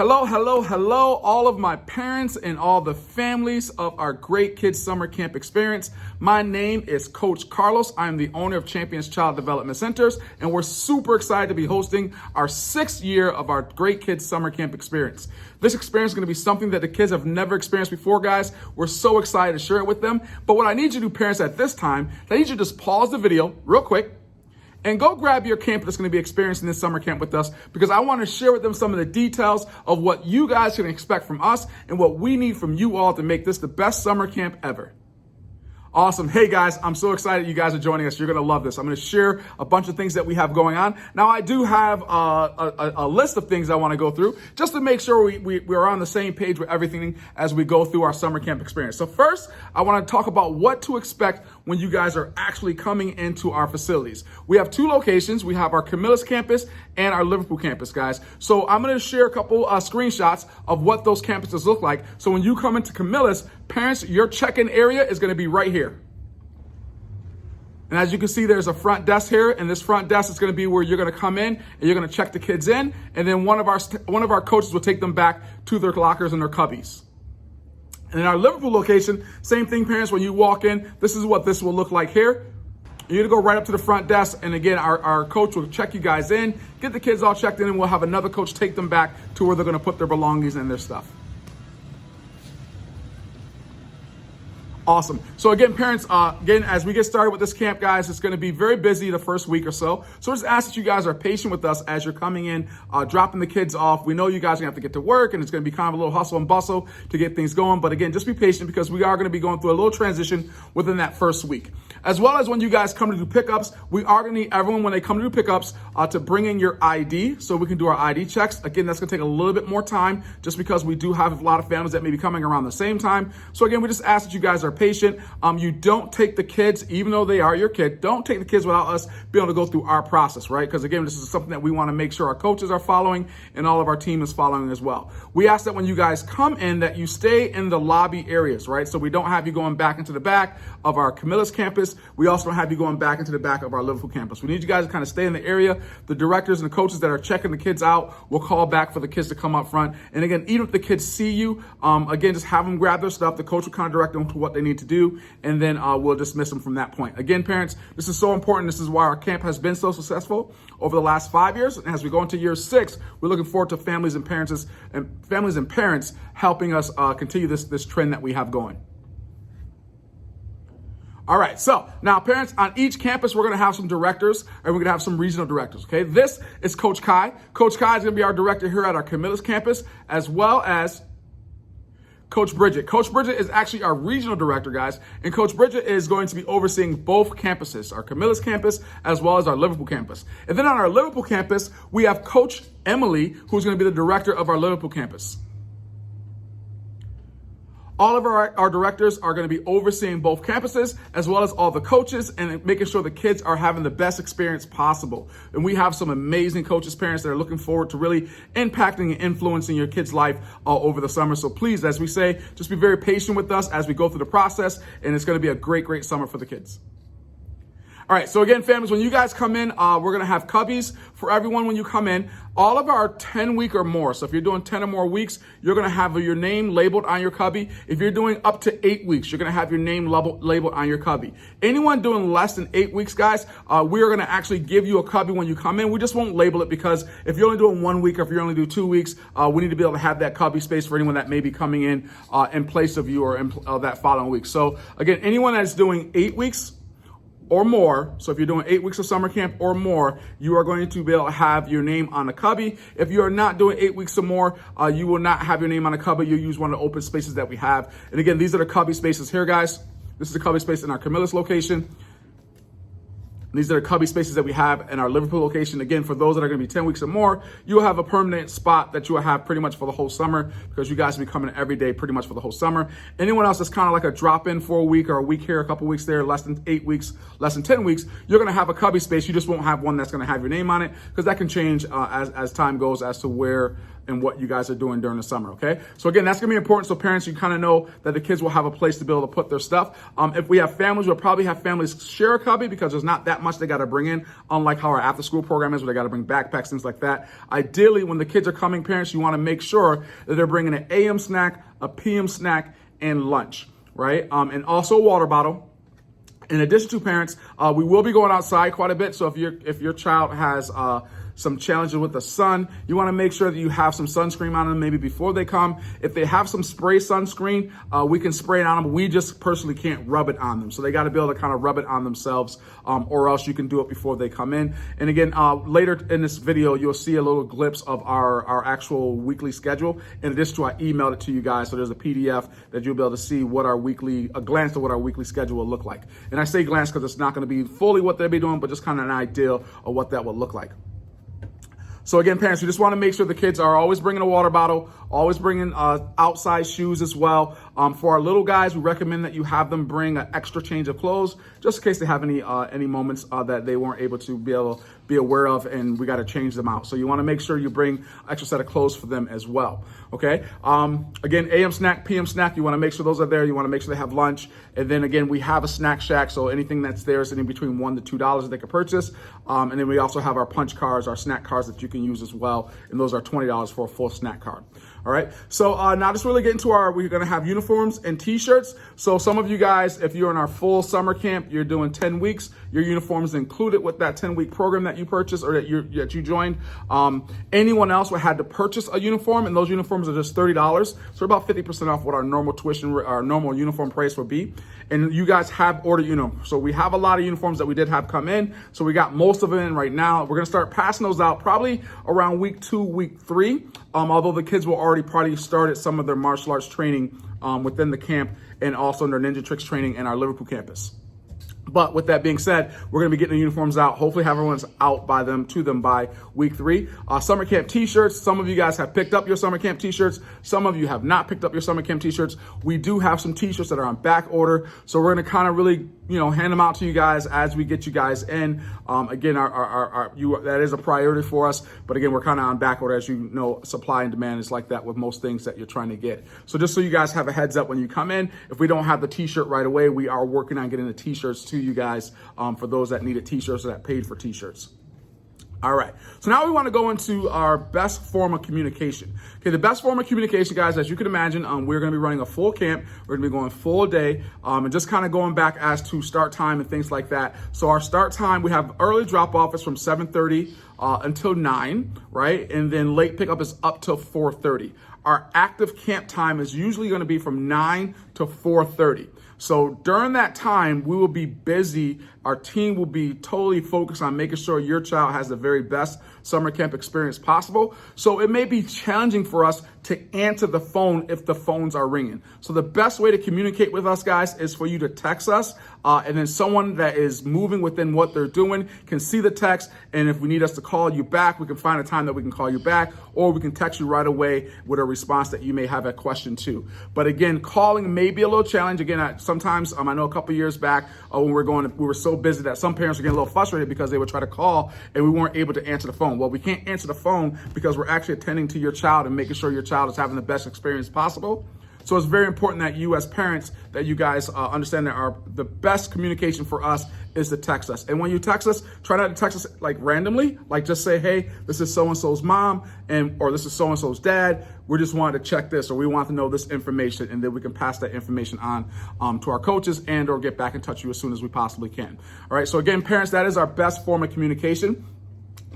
Hello, all of my parents and all the families of our Great Kids Summer Camp experience. My name is Coach Carlos. I'm the owner of Champions Child Development Centers, and we're super excited to be hosting our 6th year of our Great Kids Summer Camp experience. This experience is going to be something that the kids have never experienced before, guys. We're so excited to share it with them. But what I need you to do, parents, at this time, I need you to just pause the video real quick and go grab your camp that's going to be experiencing this summer camp with us, because I want to share with them some of the details of what you guys can expect from us and what we need from you all to make this the best summer camp ever. Awesome. Hey guys, I'm so excited you guys are joining us. You're going to love this. I'm going to share a bunch of things that we have going on. Now, I do have a list of things I want to go through just to make sure we're on the same page with everything as we go through our summer camp experience. So first, I want to talk about what to expect when you guys are actually coming into our facilities. We have 2 locations. We have our Camillus campus and our Liverpool campus, guys. So I'm going to share a couple screenshots of what those campuses look like. So when you come into Camillus, parents, your check-in area is going to be right here. And as you can see, there's a front desk here, and this front desk is going to be where you're going to come in and you're going to check the kids in, and then one of our coaches will take them back to their lockers and their cubbies. And in our Liverpool location, same thing, parents. When you walk in, this is what this will look like here. You're going to go right up to the front desk, and again, our coach will check you guys in, get the kids all checked in, and we'll have another coach take them back to where they're going to put their belongings and their stuff. Awesome. So again, parents, as we get started with this camp, guys, it's going to be very busy the first week or so. So just ask that you guys are patient with us as you're coming in, dropping the kids off. We know you guys are going to have to get to work, and it's going to be kind of a little hustle and bustle to get things going. But again, just be patient, because we are going to be going through a little transition within that first week. As well as when you guys come to do pickups, we are going to need everyone, when they come to do pickups, to bring in your ID so we can do our ID checks. Again, that's going to take a little bit more time just because we do have a lot of families that may be coming around the same time. So again, we just ask that you guys are patient. You don't take the kids, even though they are your kid, don't take the kids without us being able to go through our process, right? Because again, this is something that we want to make sure our coaches are following and all of our team is following as well. We ask that when you guys come in, that you stay in the lobby areas, right? So we don't have you going back into the back of our Camillus campus. We also don't have you going back into the back of our Liverpool campus. We need you guys to kind of stay in the area. The directors and the coaches that are checking the kids out will call back for the kids to come up front. And again, even if the kids see you, again, just have them grab their stuff. The coach will kind of direct them to what they need to do, and then we'll dismiss them from that point. Again, parents, this is so important. This is why our camp has been so successful over the last 5 years. And as we go into year 6, we're looking forward to families and parents helping us continue this trend that we have going. All right, so now, parents, on each campus, we're going to have some directors, and we're going to have some regional directors, okay? This is Coach Kai. Coach Kai is going to be our director here at our Camillus campus, as well as Coach Bridget. Coach Bridget is actually our regional director, guys, and Coach Bridget is going to be overseeing both campuses, our Camillus campus as well as our Liverpool campus. And then on our Liverpool campus, we have Coach Emily, who's going to be the director of our Liverpool campus. All of our directors are going to be overseeing both campuses, as well as all the coaches, and making sure the kids are having the best experience possible. And we have some amazing coaches, parents, that are looking forward to really impacting and influencing your kids' life over the summer. So please, as we say, just be very patient with us as we go through the process, and it's going to be a great, great summer for the kids. All right, so again, families, when you guys come in, we're going to have cubbies for everyone when you come in. All of our 10-week or more, so if you're doing 10 or more weeks, you're going to have your name labeled on your cubby. If you're doing up to 8 weeks, you're going to have your name labeled on your cubby. Anyone doing less than 8 weeks, guys, we are going to actually give you a cubby when you come in. We just won't label it, because if you're only doing 1 week or if you only do 2 weeks, we need to be able to have that cubby space for anyone that may be coming in place of you or in that following week. So again, anyone that's doing 8 weeks or more, so if you're doing 8 weeks of summer camp or more, you are going to be able to have your name on the cubby. If you are not doing 8 weeks or more, you will not have your name on the cubby. You'll use one of the open spaces that we have. And again, these are the cubby spaces here, guys. This is the cubby space in our Camillus location. These are the cubby spaces that we have in our Liverpool location. Again, for those that are going to be 10 weeks or more, you will have a permanent spot that you will have pretty much for the whole summer, because you guys will be coming every day pretty much for the whole summer. Anyone else that's kind of like a drop-in for a week or a week here, a couple weeks there, less than 8 weeks, less than 10 weeks, you're going to have a cubby space. You just won't have one that's going to have your name on it, because that can change as time goes as to where in what you guys are doing during the summer, okay? So again, that's gonna be important so parents, you kind of know that the kids will have a place to be able to put their stuff. If we have families, we'll probably have families share a cubby because there's not that much they gotta bring in, unlike how our after school program is where they gotta bring backpacks, things like that. Ideally, when the kids are coming, parents, you wanna make sure that they're bringing an AM snack, a PM snack, and lunch, right? And also a water bottle. In addition to parents, we will be going outside quite a bit. So if your child has some challenges with the sun, you want to make sure that you have some sunscreen on them maybe before they come. If they have some spray sunscreen, we can spray it on them. We just personally can't rub it on them. So they got to be able to kind of rub it on themselves, or else you can do it before they come in. And again, later in this video, you'll see a little glimpse of our actual weekly schedule. In addition to, I emailed it to you guys. So there's a PDF that you'll be able to see what a glance of what our weekly schedule will look like. And I say glance because it's not going to be fully what they'll be doing, but just kind of an idea of what that will look like. So again, parents, we just want to make sure the kids are always bringing a water bottle, always bringing outside shoes as well. For our little guys, we recommend that you have them bring an extra change of clothes, just in case they have any moments that they weren't able to be aware of, and we got to change them out. So you want to make sure you bring an extra set of clothes for them as well. Okay. Again, AM snack, PM snack, you want to make sure those are there. You want to make sure they have lunch. And then again, we have a snack shack. So anything that's there is in between $1 to $2 that they can purchase. And then we also have our punch cards, our snack cards that you can use as well. And those are $20 for a full snack card. All right. So now just really get into we're going to have uniforms and t-shirts. So some of you guys, if you're in our full summer camp, you're doing 10 weeks, your uniform is included with that 10-week program that you purchased or that you joined. Anyone else would have to purchase a uniform, and those uniforms are just $30. So about 50% off what our normal tuition, our normal uniform price would be. And you guys have ordered uniforms. So we have a lot of uniforms that we did have come in. So we got most of them in right now. We're going to start passing those out probably around week 2, week 3. Although the kids will already probably started some of their martial arts training within the camp, and also their ninja tricks training in our Liverpool campus. But with that being said, we're going to be getting the uniforms out. Hopefully everyone's out to them by week 3. Summer camp t-shirts. Some of you guys have picked up your summer camp t-shirts. Some of you have not picked up your summer camp t-shirts. We do have some t-shirts that are on back order. So we're going to kind of really, hand them out to you guys as we get you guys in. Again, that is a priority for us. But again, we're kind of on back order. As you know, supply and demand is like that with most things that you're trying to get. So just so you guys have a heads up when you come in, if we don't have the t-shirt right away, we are working on getting the t-shirts to you guys for those that needed t-shirts or that paid for t-shirts. All right, so now we want to go into our best form of communication. Okay, the best form of communication, guys, as you can imagine, we're going to be running a full camp. We're going to be going full day, and just kind of going back as to start time and things like that. So our start time, we have early drop-off is from 7:30 until 9, right? And then late pickup is up till 4:30. Our active camp time is usually going to be from 9 to 4:30. So during that time, we will be busy. Our team will be totally focused on making sure your child has the very best summer camp experience possible. So it may be challenging for us to answer the phone if the phones are ringing. So the best way to communicate with us, guys, is for you to text us. And then someone that is moving within what they're doing can see the text. And if we need us to call you back, we can find a time that we can call you back, or we can text you right away with a response that you may have a question to. But again, calling may be a little challenge. Again, sometimes I know a couple years back when we were so busy that some parents were getting a little frustrated because they would try to call and we weren't able to answer the phone. Well, we can't answer the phone because we're actually attending to your child and making sure your child is having the best experience possible. So it's very important that you as parents, that you guys understand that the best communication for us is to text us. And when you text us, try not to text us like randomly, like just say, hey, this is so-and-so's mom, or this is so-and-so's dad. We just wanted to check this, or we want to know this information, and then we can pass that information on to our coaches and or get back in touch with you as soon as we possibly can. All right, so again, parents, that is our best form of communication.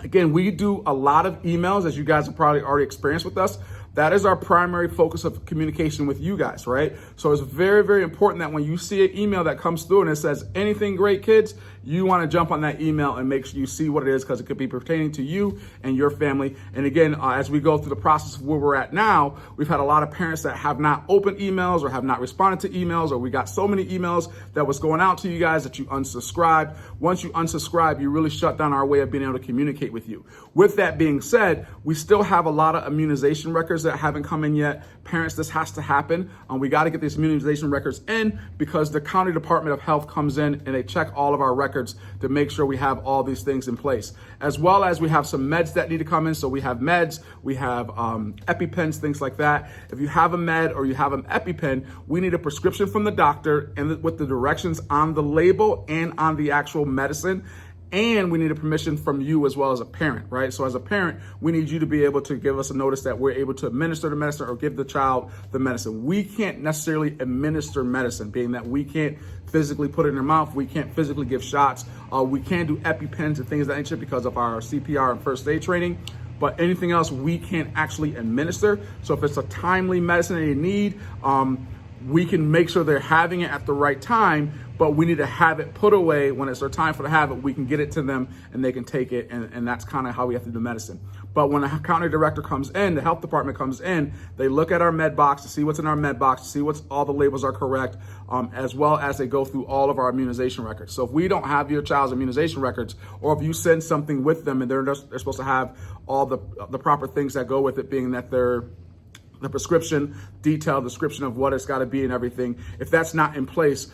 Again, we do a lot of emails, as you guys have probably already experienced with us. That is our primary focus of communication with you guys, right? So it's very, very important that when you see an email that comes through and it says anything great, kids, you want to jump on that email and make sure you see what it is, because it could be pertaining to you and your family. And again, as we go through the process of where we're at now, we've had a lot of parents that have not opened emails or have not responded to emails, or we got so many emails that was going out to you guys that you unsubscribed. Once you unsubscribe, you really shut down our way of being able to communicate with you. With that being said, we still have a lot of immunization records that haven't come in yet. Parents, this has to happen. We got to get these immunization records in, because the county department of health comes in and they check all of our records records to make sure we have all these things in place. As well as we have some meds that need to come in. So we have meds, we have EpiPens, things like that. If you have a med or you have an EpiPen, we need a prescription from the doctor and with the directions on the label and on the actual medicine. And we need a permission from you as well as a parent, right? So as a parent, we need you to be able to give us a notice that we're able to administer the medicine or give the child the medicine. We can't necessarily administer medicine, being that we can't physically put it in their mouth. We can't physically give shots. We can't do EpiPens and things of that nature because of our CPR and first aid training. But anything else we can't actually administer. So if it's a timely medicine they need, we can make sure they're having it at the right time, but we need to have it put away when it's their time for to have it. We can get it to them and they can take it, and that's kind of how we have to do medicine. But when a county director comes in, the health department comes in, they look at our med box to see what's in our med box, to see what's all the labels are correct, as well as they go through all of our immunization records. So if we don't have your child's immunization records, or if you send something with them and they're supposed to have all the proper things that go with it, being that they're the prescription, detailed description of what it's got to be and everything. If that's not in place,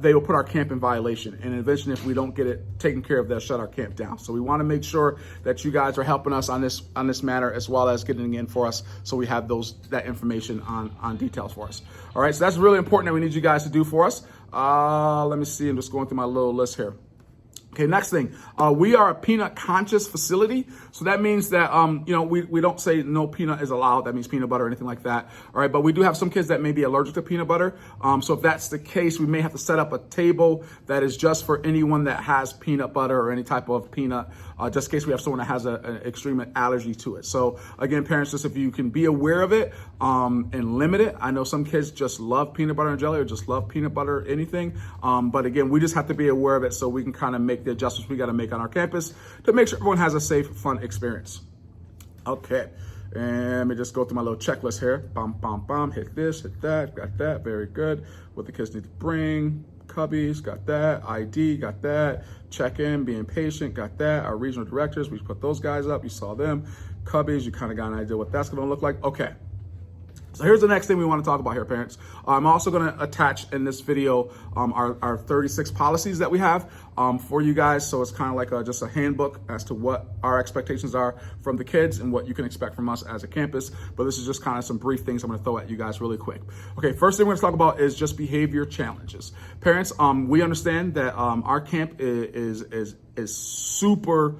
they will put our camp in violation. And eventually, if we don't get it taken care of, they'll shut our camp down. So we want to make sure that you guys are helping us on this matter, as well as getting in for us, so we have that information on details for us. All right, so that's really important that we need you guys to do for us. Let me see. I'm just going through my little list here. Okay, next thing, we are a peanut conscious facility. So that means that, we don't say no peanut is allowed. That means peanut butter or anything like that. All right, but we do have some kids that may be allergic to peanut butter. So if that's the case, we may have to set up a table that is just for anyone that has peanut butter or any type of peanut, just in case we have someone that has an extreme allergy to it. So again, parents, just if you can be aware of it and limit it. I know some kids just love peanut butter and jelly or just love peanut butter, anything. But again, we just have to be aware of it so we can kind of make the adjustments we got to make on our campus to make sure everyone has a safe, fun experience. Okay, and let me just go through my little checklist here. Bum, bum, bum, hit this, hit that, got that, very good. What the kids need to bring, cubbies, got that, ID, got that, check-in, being patient, got that. Our regional directors, we put those guys up, you saw them. Cubbies, you kind of got an idea what that's gonna look like. Okay. So here's the next thing we want to talk about here, parents. I'm also going to attach in this video our 36 policies that we have for you guys. So it's kind of like just a handbook as to what our expectations are from the kids and what you can expect from us as a campus. But this is just kind of some brief things I'm going to throw at you guys really quick. Okay, first thing we're going to talk about is just behavior challenges. Parents, we understand that our camp is super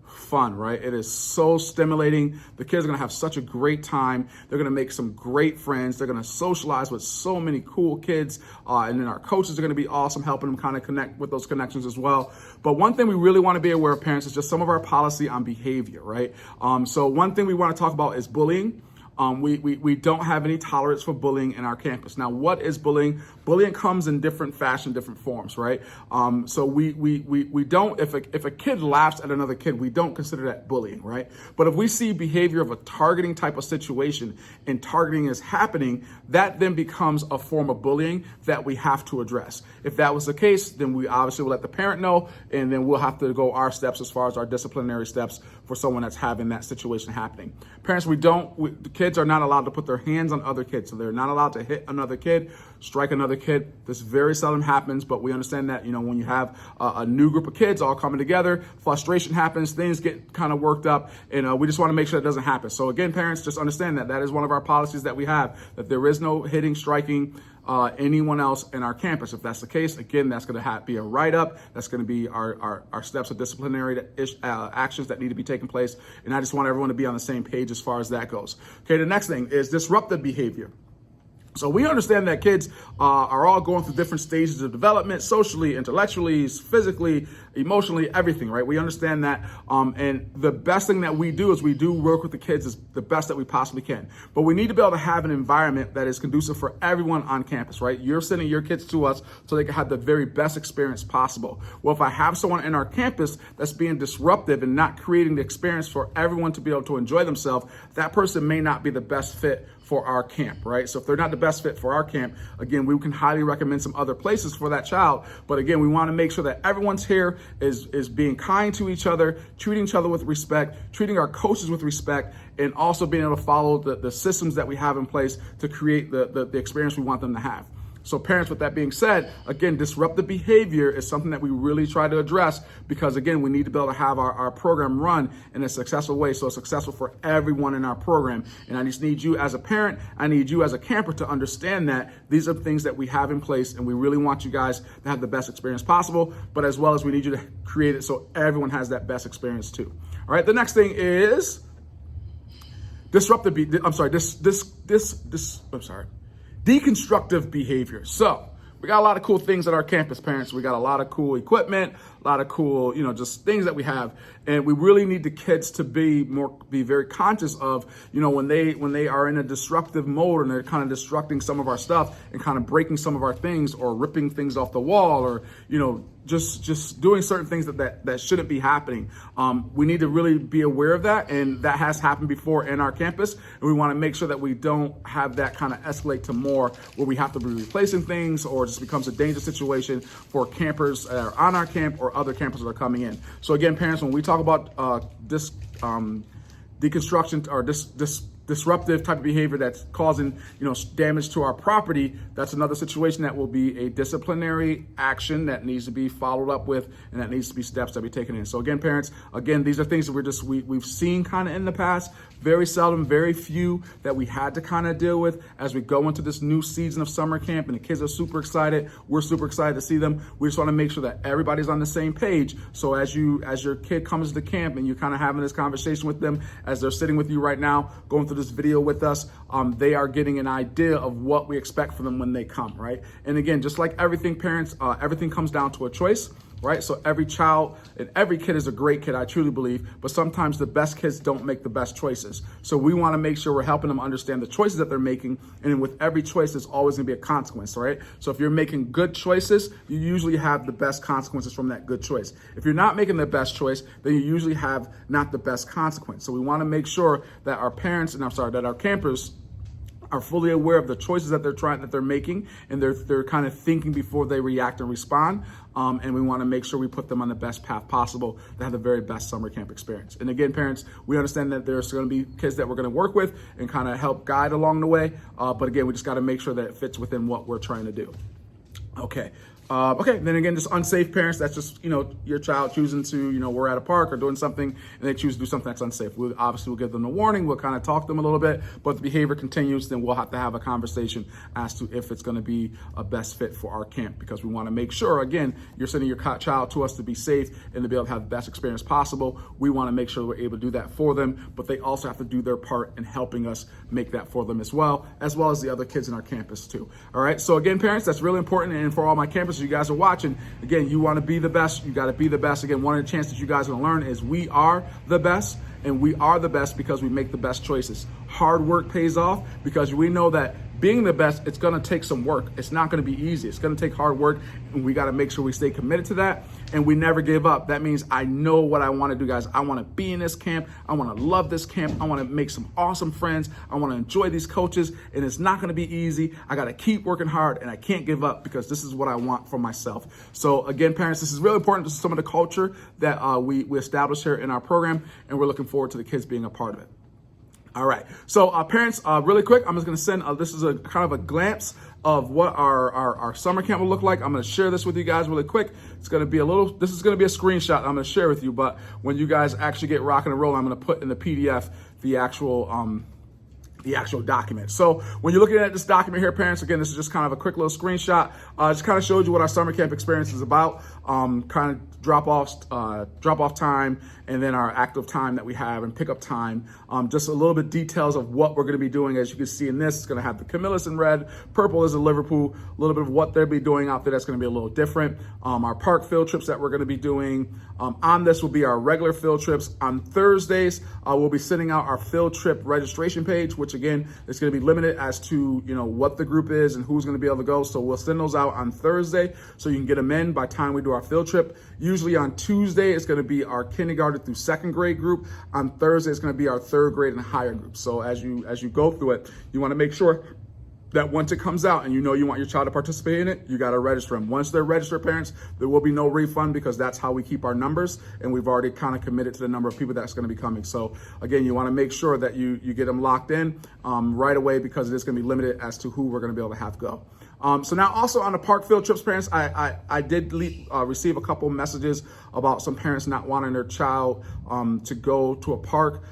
fun, right? It is so stimulating. The kids are going to have such a great time. They're going to make some great friends. They're going to socialize with so many cool kids. And then our coaches are going to be awesome, helping them kind of connect with those connections as well. But one thing we really want to be aware of, parents, is just some of our policy on behavior, right? So one thing we want to talk about is bullying. We don't have any tolerance for bullying in our campus. Now, what is bullying? Bullying comes in different fashion, different forms, right? So we don't, if a kid laughs at another kid, we don't consider that bullying, right? But if we see behavior of a targeting type of situation and targeting is happening, that then becomes a form of bullying that we have to address. If that was the case, then we obviously will let the parent know, and then we'll have to go our steps as far as our disciplinary steps for someone that's having that situation happening. Parents, the kids are not allowed to put their hands on other kids. So they're not allowed to hit another kid, strike another kid. This very seldom happens, but we understand that, when you have a new group of kids all coming together, frustration happens, things get kind of worked up, and we just want to make sure it doesn't happen. So again, parents, just understand that is one of our policies that we have, that there is no hitting, striking anyone else in our campus. If that's the case, again, that's going to be a write-up. That's going to be our steps of disciplinary actions that need to be taking place. And I just want everyone to be on the same page as far as that goes. Okay, the next thing is disruptive behavior. So we understand that kids are all going through different stages of development, socially, intellectually, physically, emotionally, everything, right? We understand that. And the best thing that we do is we do work with the kids as the best that we possibly can. But we need to be able to have an environment that is conducive for everyone on campus, right? You're sending your kids to us so they can have the very best experience possible. Well, if I have someone in our campus that's being disruptive and not creating the experience for everyone to be able to enjoy themselves, that person may not be the best fit for our camp, right? So if they're not the best fit for our camp, again, we can highly recommend some other places for that child. But again, we want to make sure that everyone's here is being kind to each other, treating each other with respect, treating our coaches with respect, and also being able to follow the systems that we have in place to create the experience we want them to have. So parents, with that being said, again, disruptive behavior is something that we really try to address because, again, we need to be able to have our program run in a successful way so it's successful for everyone in our program. And I just need you as a parent, I need you as a camper to understand that these are things that we have in place and we really want you guys to have the best experience possible, but as well as we need you to create it so everyone has that best experience too. All right, the next thing is deconstructive behavior. So we got a lot of cool things at our campus, parents. We got a lot of cool equipment, a lot of cool, just things that we have. And we really need the kids to be very conscious of, when they are in a disruptive mode and they're kind of destructing some of our stuff and kind of breaking some of our things or ripping things off the wall or, just doing certain things that shouldn't be happening. We need to really be aware of that. And that has happened before in our campus. And we want to make sure that we don't have that kind of escalate to more where we have to be replacing things or just becomes a dangerous situation for campers that are on our camp or other campers that are coming in. So again, parents, when we talk about deconstruction or disruptive type of behavior that's causing damage to our property, that's another situation that will be a disciplinary action that needs to be followed up with, and that needs to be steps that be taken in. So again, parents, these are things that we've seen kind of in the past, very seldom, very few that we had to kind of deal with as we go into this new season of summer camp, and the kids are super excited. We're super excited to see them. We just want to make sure that everybody's on the same page. So as your kid comes to camp and you're kind of having this conversation with them as they're sitting with you right now, going through this video with us, they are getting an idea of what we expect from them when they come, right? And again, just like everything, parents, everything comes down to a choice, right? So every child and every kid is a great kid, I truly believe, but sometimes the best kids don't make the best choices. So we want to make sure we're helping them understand the choices that they're making. And with every choice, there's always going to be a consequence, right? So if you're making good choices, you usually have the best consequences from that good choice. If you're not making the best choice, then you usually have not the best consequence. So we want to make sure that our parents, that our campers are fully aware of the choices that they're making, and they're kind of thinking before they react and respond. And we want to make sure we put them on the best path possible to have the very best summer camp experience. And again, parents, we understand that there's going to be kids that we're going to work with and kind of help guide along the way. But again, we just got to make sure that it fits within what we're trying to do. Okay. Then again, just unsafe parents, that's just, your child choosing to, we're at a park or doing something and they choose to do something that's unsafe. We'll give them a warning. We'll kind of talk to them a little bit, but the behavior continues, then we'll have to have a conversation as to if it's going to be a best fit for our camp, because we want to make sure, again, you're sending your child to us to be safe and to be able to have the best experience possible. We want to make sure we're able to do that for them, but they also have to do their part in helping us make that for them as well as the other kids in our campus too. All right. So again, parents, that's really important. And for all my campuses, you guys are watching, again, you want to be the best. You got to be the best. Again, one of the chances you guys are going to learn is we are the best, and we are the best because we make the best choices. Hard work pays off because we know that being the best, it's going to take some work. It's not going to be easy. It's going to take hard work, and we got to make sure we stay committed to that, and we never give up. That means I know what I want to do, guys. I want to be in this camp. I want to love this camp. I want to make some awesome friends. I want to enjoy these coaches, and it's not going to be easy. I got to keep working hard, and I can't give up because this is what I want for myself. So again, parents, this is really important. This is some of the culture that we established here in our program, and we're looking forward to the kids being a part of it. All right. So parents, really quick, I'm just going to send, this is a kind of a glance of what our summer camp will look like. I'm going to share this with you guys really quick. It's going to be this is going to be a screenshot I'm going to share with you, but when you guys actually get rocking and rolling, I'm going to put in the PDF the actual document. So when you're looking at this document here, parents, again, this is just kind of a quick little screenshot. Just kind of showed you what our summer camp experience is about. Kind of drop off time, and then our active time that we have and pickup time. Just a little bit details of what we're going to be doing. As you can see in this, it's going to have the Camillus in red, purple is a Liverpool, a little bit of what they'll be doing out there that's going to be a little different. Our park field trips that we're going to be doing. On this will be our regular field trips. On Thursdays, we'll be sending out our field trip registration page, which again, is going to be limited as to, what the group is and who's going to be able to go. So we'll send those out on Thursday so you can get them in by the time we do our field trip. Usually on Tuesday, it's going to be our kindergarten through second grade group. On Thursday, it's going to be our third grade and higher group. So as you go through it, you want to make sure that once it comes out and you want your child to participate in it, you got to register them. Once they're registered, parents, there will be no refund because that's how we keep our numbers, and we've already kind of committed to the number of people that's going to be coming. So again, you want to make sure that you get them locked in right away because it is going to be limited as to who we're going to be able to have go. So now also on the park field trips, parents, I did receive a couple messages about some parents not wanting their child to go to a park.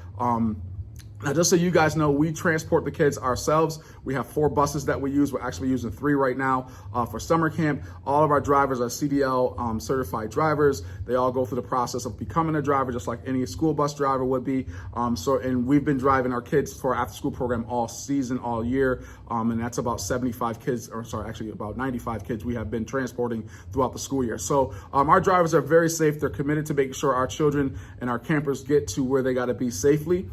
Now, just so you guys know, we transport the kids ourselves. We have 4 buses that we use. We're actually using 3 right now for summer camp. All of our drivers are CDL certified drivers. They all go through the process of becoming a driver, just like any school bus driver would be. And we've been driving our kids for our after-school program all season, all year. And that's about 75 kids, or sorry, actually about 95 kids we have been transporting throughout the school year. So our drivers are very safe. They're committed to making sure our children and our campers get to where they got to be safely.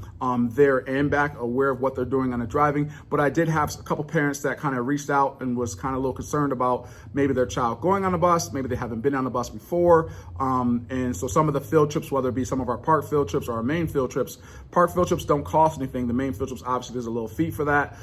There and back, aware of what they're doing on the driving. But I did have a couple parents that kind of reached out and was kind of a little concerned about maybe their child going on a bus, maybe they haven't been on a bus before. And so some of the field trips, whether it be some of our park field trips or our main field trips, park field trips don't cost anything. The main field trips, obviously there's a little fee for that.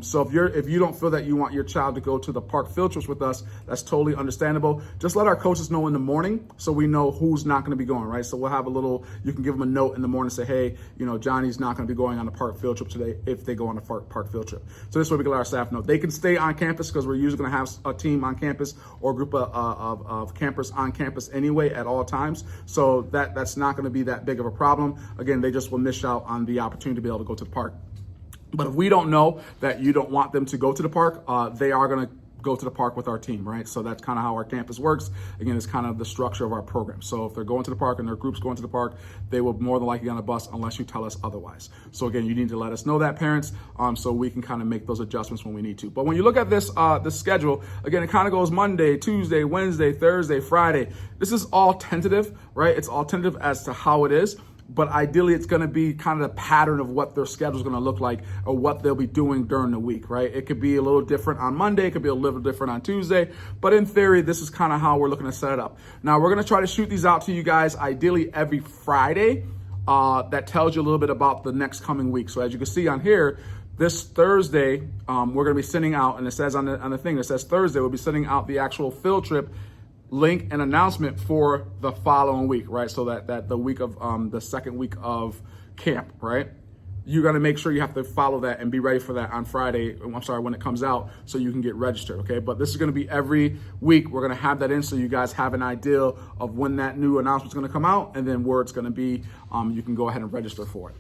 So if you don't feel that you want your child to go to the park field trips with us, that's totally understandable. Just let our coaches know in the morning so we know who's not going to be going, right? So we'll have you can give them a note in the morning and say, hey, Johnny's not going to be going on a park field trip today if they go on a park field trip. So this way we can let our staff know. They can stay on campus because we're usually going to have a team on campus or a group of campers on campus anyway at all times. So that's not going to be that big of a problem. Again, they just will miss out on the opportunity to be able to go to the park. But if we don't know that you don't want them to go to the park, they are going to go to the park with our team, right? So that's kind of how our campus works. Again, it's kind of the structure of our program. So if they're going to the park and their group's going to the park, they will more than likely be on a bus unless you tell us otherwise. So again, you need to let us know that, parents, so we can kind of make those adjustments when we need to. But when you look at this schedule, again, it kind of goes Monday, Tuesday, Wednesday, Thursday, Friday. This is all tentative, right? It's all tentative as to how it is. But ideally, it's going to be kind of the pattern of what their schedule is going to look like or what they'll be doing during the week, right? It could be a little different on Monday. It could be a little different on Tuesday. But in theory, this is kind of how we're looking to set it up. Now, we're going to try to shoot these out to you guys ideally every Friday. That tells you a little bit about the next coming week. So as you can see on here, this Thursday, we're going to be sending out, and it says on the thing, it says Thursday, we'll be sending out the actual field trip link and announcement for the following week, right? So that the week of the second week of camp, right? You got to make sure you have to follow that and be ready for that on Friday. I'm sorry, when it comes out, so you can get registered, okay? But this is going to be every week. We're going to have that in so you guys have an idea of when that new announcement is going to come out and then where it's going to be. You can go ahead and register for it.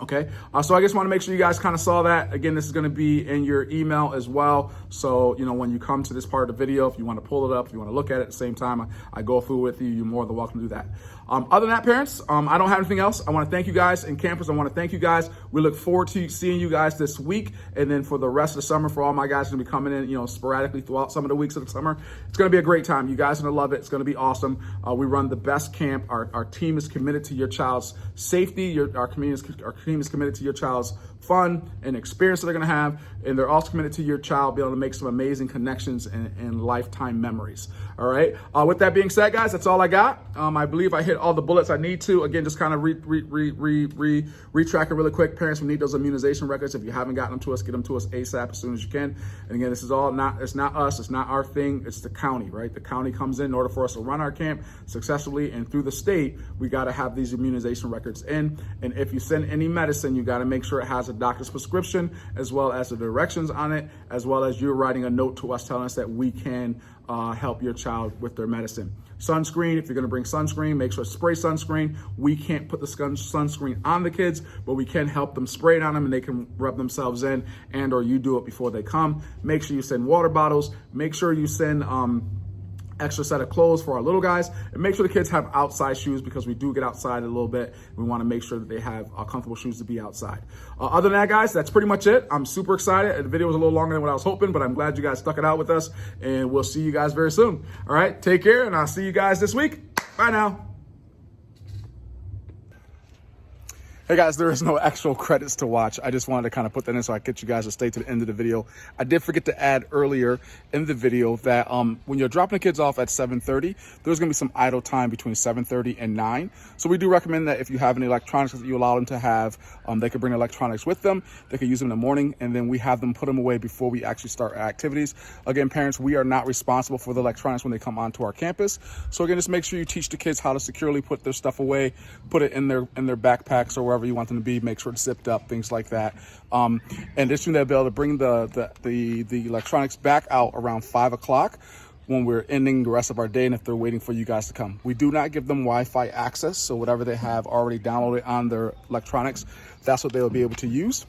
Okay, so I just want to make sure you guys kind of saw that. Again, this is going to be in your email as well. So, when you come to this part of the video, if you want to pull it up, if you want to look at it at the same time, I go through with you, you're more than welcome to do that. Other than that, parents, I don't have anything else. I want to thank you guys, and campers, I want to thank you guys. We look forward to seeing you guys this week. And then for the rest of the summer, for all my guys going to be coming in, sporadically throughout some of the weeks of the summer, it's going to be a great time. You guys are going to love it. It's going to be awesome. We run the best camp. Our team is committed to your child's safety. Our team is committed to your child's fun and experience that they're going to have. And they're also committed to your child being able to make some amazing connections and lifetime memories. All right. With that being said, guys, that's all I got. I believe I hit all the bullets I need to. Again, just kind of retrack it really quick. Parents, we need those immunization records. If you haven't gotten them to us, get them to us ASAP as soon as you can. And again, this is all it's not us. It's not our thing. It's the county, right? The county comes in order for us to run our camp successfully. And through the state, we got to have these immunization records in. And if you send any medicine, you got to make sure it has a doctor's prescription, as well as the directions on it, as well as you're writing a note to us telling us that we can help your child with their medicine. Sunscreen, if you're going to bring sunscreen, make sure to spray sunscreen. We can't put the sunscreen on the kids, but we can help them spray it on them and they can rub themselves in, and or you do it before they come. Make sure you send water bottles. Make sure you send extra set of clothes for our little guys, and make sure the kids have outside shoes because we do get outside a little bit. We want to make sure that they have comfortable shoes to be outside. Other than that, guys, that's pretty much it. I'm super excited. The video was a little longer than what I was hoping, but I'm glad you guys stuck it out with us, and we'll see you guys very soon. All right, take care, and I'll see you guys this week. Bye now. Hey guys, there is no actual credits to watch. I just wanted to kind of put that in so I get you guys to stay to the end of the video. I did forget to add earlier in the video that when you're dropping the kids off at 7:30, there's gonna be some idle time between 7:30 and 9. So we do recommend that if you have any electronics that you allow them to have, they can bring electronics with them. They can use them in the morning, and then we have them put them away before we actually start our activities. Again, parents, we are not responsible for the electronics when they come onto our campus. So again, just make sure you teach the kids how to securely put their stuff away, put it in their backpacks or wherever wherever you want them to be. Make sure it's zipped up, things like that. And additionally, they'll be able to bring the electronics back out around 5 o'clock when we're ending the rest of our day and if they're waiting for you guys to come. We do not give them Wi-Fi access, so whatever they have already downloaded on their electronics, that's what they'll be able to use.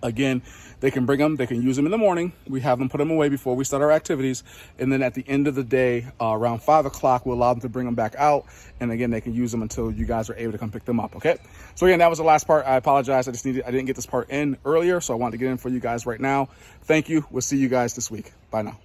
Again, they can bring them, they can use them in the morning. We have them put them away before we start our activities. And then at the end of the day, around 5 o'clock, we'll allow them to bring them back out. And again, they can use them until you guys are able to come pick them up, okay? So again, that was the last part. I apologize, I didn't get this part in earlier, so I wanted to get in for you guys right now. Thank you, we'll see you guys this week. Bye now.